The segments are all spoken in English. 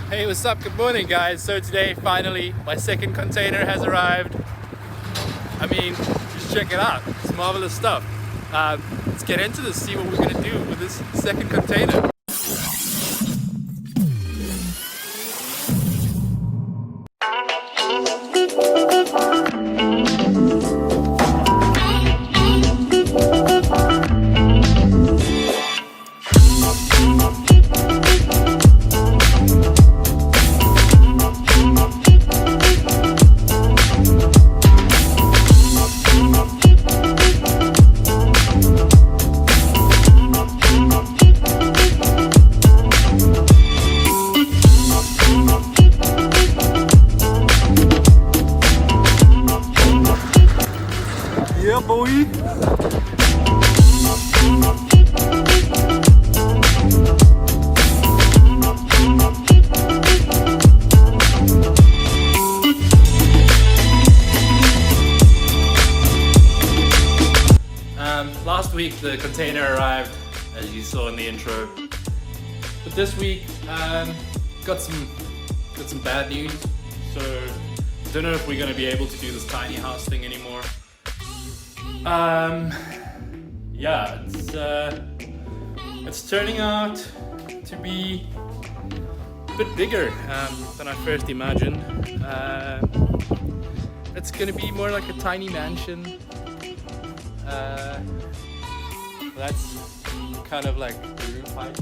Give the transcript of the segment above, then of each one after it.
Hey, what's up? Good morning, guys. So today, finally, my second container has arrived. I mean, just check it out. It's marvelous stuff. Let's get into this, see what we're gonna do with this second container. Yeah, boy. Last week the container arrived, as you saw in the intro. But this week, got some bad news. So don't know if we're gonna be able to do this tiny house thing anymore. Yeah, it's turning out to be a bit bigger than I first imagined. It's gonna be more like a tiny mansion. That's kind of like the roof height.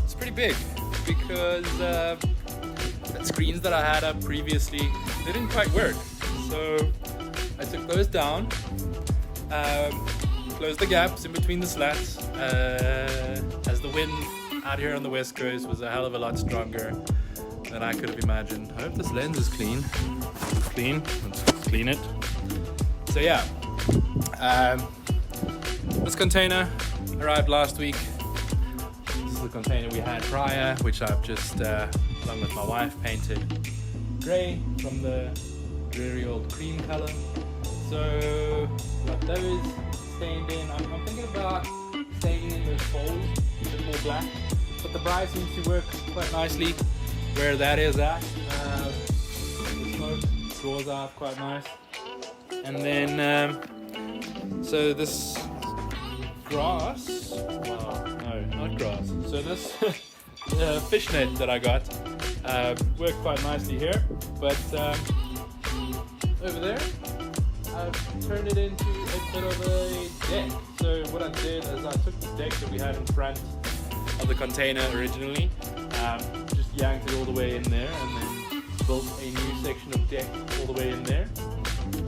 It's pretty big because the screens that I had up previously, they didn't quite work. So I took those down, closed the gaps in between the slats, as the wind out here on the west coast was a hell of a lot stronger than I could have imagined. I hope this lens is clean. It's clean. Let's clean it. So yeah, this container arrived last week. This is the container we had prior, which I've just, along with my wife, painted grey from the dreary old cream color. So got those stained in. I'm thinking about staining in those holes a bit more black, but the bright seems to work quite nicely where that is at. The smoke draws out quite nice. And then so this grass, well, no, not grass. So this fishnet that I got worked quite nicely here, but over there I've turned it into a bit of a deck. So what I did is I took the deck that we had in front of the container originally, just yanked it all the way in there, and then built a new section of deck all the way in there.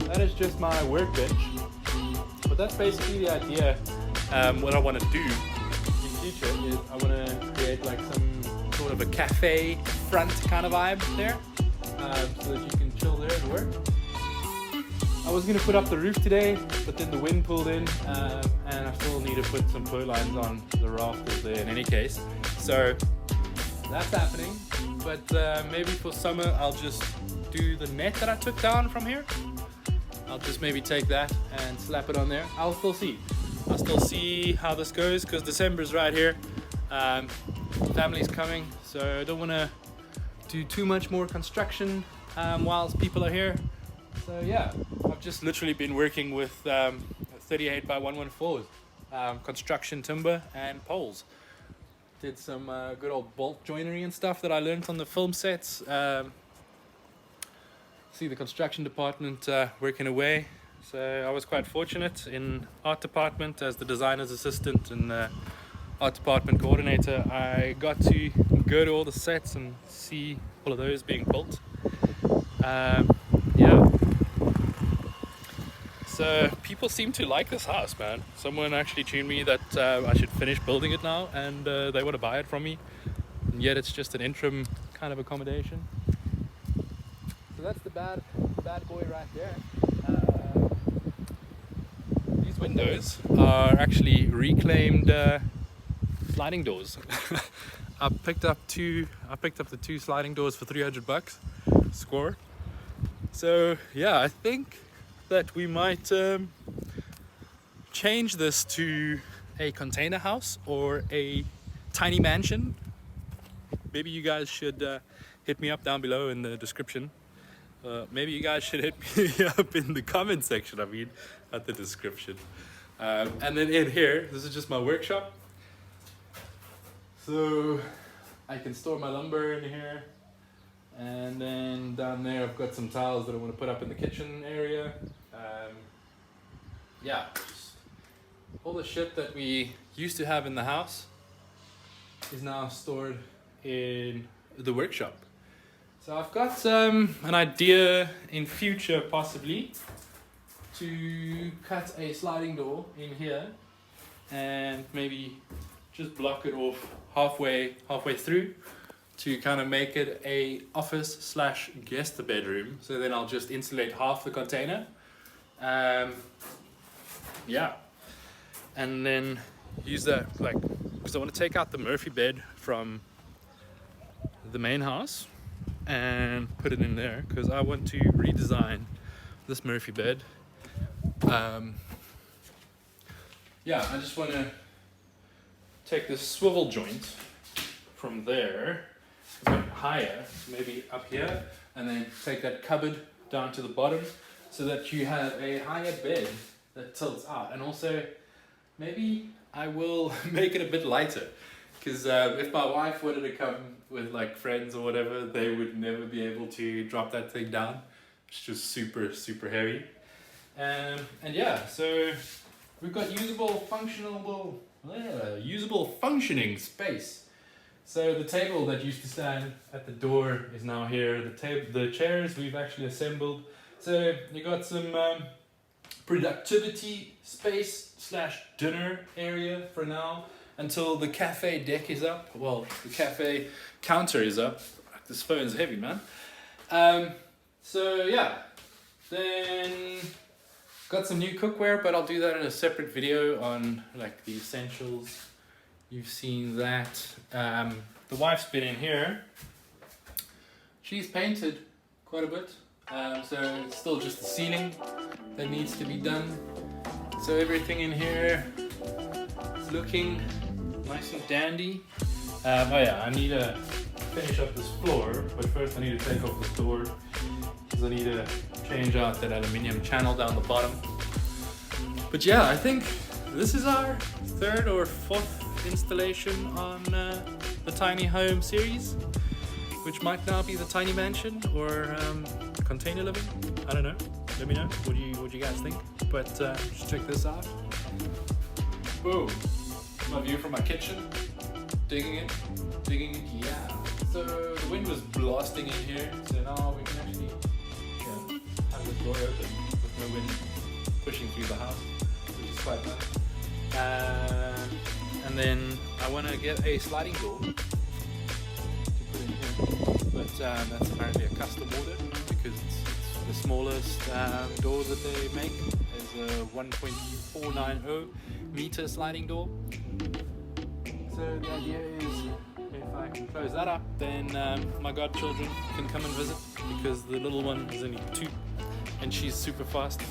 That is just my workbench, but that's basically the idea. What I want to do in future is I want to create like some sort of a cafe front kind of vibe there, so that you can chill there and work. I was going to put up the roof today, but then the wind pulled in, and I still need to put some pole lines on the rafters there in any case. So that's happening, but maybe for summer I'll just do the net that I took down from here. I'll just maybe take that and slap it on there. I'll still see how this goes, because December's right here. Family's coming, so I don't want to do too much more construction whilst people are here. So yeah, I've just literally been working with 38 by 114s, construction timber and poles. Did some good old bolt joinery and stuff that I learned on the film sets. See the construction department working away. So I was quite fortunate in art department as the designer's assistant and art department coordinator. I got to go to all the sets and see all of those being built. Yeah. So people seem to like this house, man. Someone actually tuned me that I should finish building it now, and they want to buy it from me. And yet it's just an interim kind of accommodation. So that's the bad boy right there. These windows are actually reclaimed sliding doors. I picked up the two sliding doors for $300 score. So yeah, I think that we might change this to a container house or a tiny mansion. maybe you guys should hit me up down below in the description. Maybe you guys should hit me up in the comment section, I mean, not the description. And then in here, this is just my workshop. So I can store my lumber in here. And then down there I've got some tiles that I want to put up in the kitchen area. Yeah, just all the shit that we used to have in the house is now stored in the workshop. So I've got an idea in future possibly to cut a sliding door in here and maybe just block it off halfway through to kind of make it a office slash guest bedroom. So then I'll just insulate half the container. Yeah, and then use that, like, because I want to take out the Murphy bed from the main house and put it in there because I want to redesign this Murphy bed. Yeah, I just want to take this swivel joint from there, a bit higher, maybe up here, and then take that cupboard down to the bottom so that you have a higher bed that tilts out. And also maybe I will make it a bit lighter because if my wife wanted to come with like friends or whatever, they would never be able to drop that thing down. It's just super heavy. And yeah, so we've got usable functioning space. So the table that used to stand at the door is now here. The chairs we've actually assembled. So you got some productivity space slash dinner area for now until the cafe deck is up. Well, the cafe counter is up. This phone's heavy, man. So yeah, then got some new cookware, but I'll do that in a separate video on like the essentials. You've seen that. The wife's been in here. She's painted quite a bit. So it's still just the ceiling that needs to be done. So everything in here is looking nice and dandy. Oh yeah, I need to finish up this floor, but first I need to take off this door because I need to change out that aluminium channel down the bottom. But yeah, I think this is our third or fourth installation on the tiny home series, which might now be the tiny mansion or container living. I don't know. Let me know what do you guys think. But just check this out. Boom! My view from my kitchen. Digging it. Yeah. So the wind was blasting in here. So now we can actually have the door open with no wind pushing through the house, which is quite nice. And then I want to get a sliding door to put in here, but that's apparently a custom order because it's the smallest door that they make is a 1.490 meter sliding door. So the idea is if I can close that up, then my godchildren can come and visit because the little one is only 2 and she's super fast.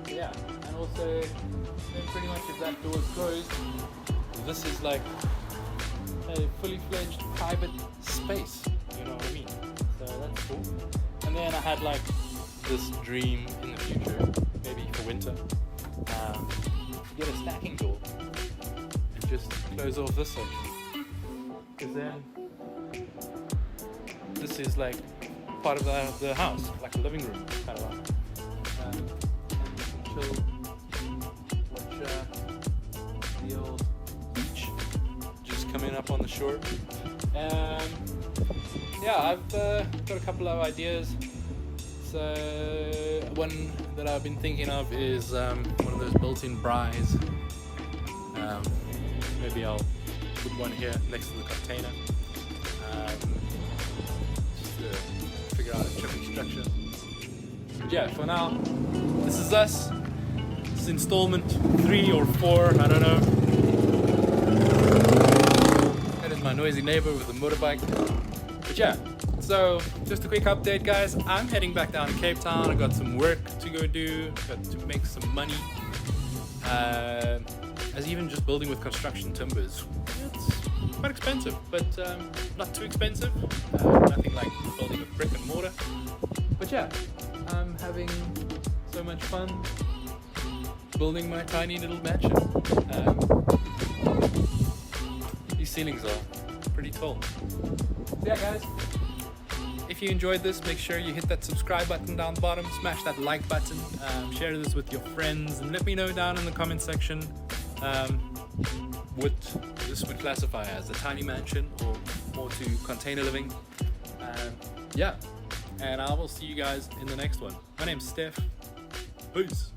Yeah, and also then pretty much if that door is closed, this is like a fully fledged private space, you know what I mean? So that's cool. And then I had like this dream in the future, maybe for winter, to get a stacking door and just close off this section. Because then this is like part of the house, like a living room kind of like. And you can chill, watch the old beach just coming up on the shore. Yeah, I've got a couple of ideas. So one that I've been thinking of is one of those built-in braais. Maybe I'll put one here next to the container. Just to figure out a trimming structure. But yeah, for now, this is us. This is installment 3 or 4, I don't know. That is my noisy neighbor with a motorbike. But yeah, so just a quick update, guys. I'm heading back down to Cape Town. I got some work to go do, got to make some money. As even just building with construction timbers, quite expensive, but not too expensive. Nothing like building with brick and mortar. But yeah, I'm having so much fun building my tiny little mansion. These ceilings are pretty tall. So yeah, guys, if you enjoyed this, make sure you hit that subscribe button down the bottom, smash that like button, share this with your friends, and let me know down in the comment section what this would classify as, a tiny mansion or more to container living. Yeah, and I will see you guys in the next one. My name's Steph. Peace.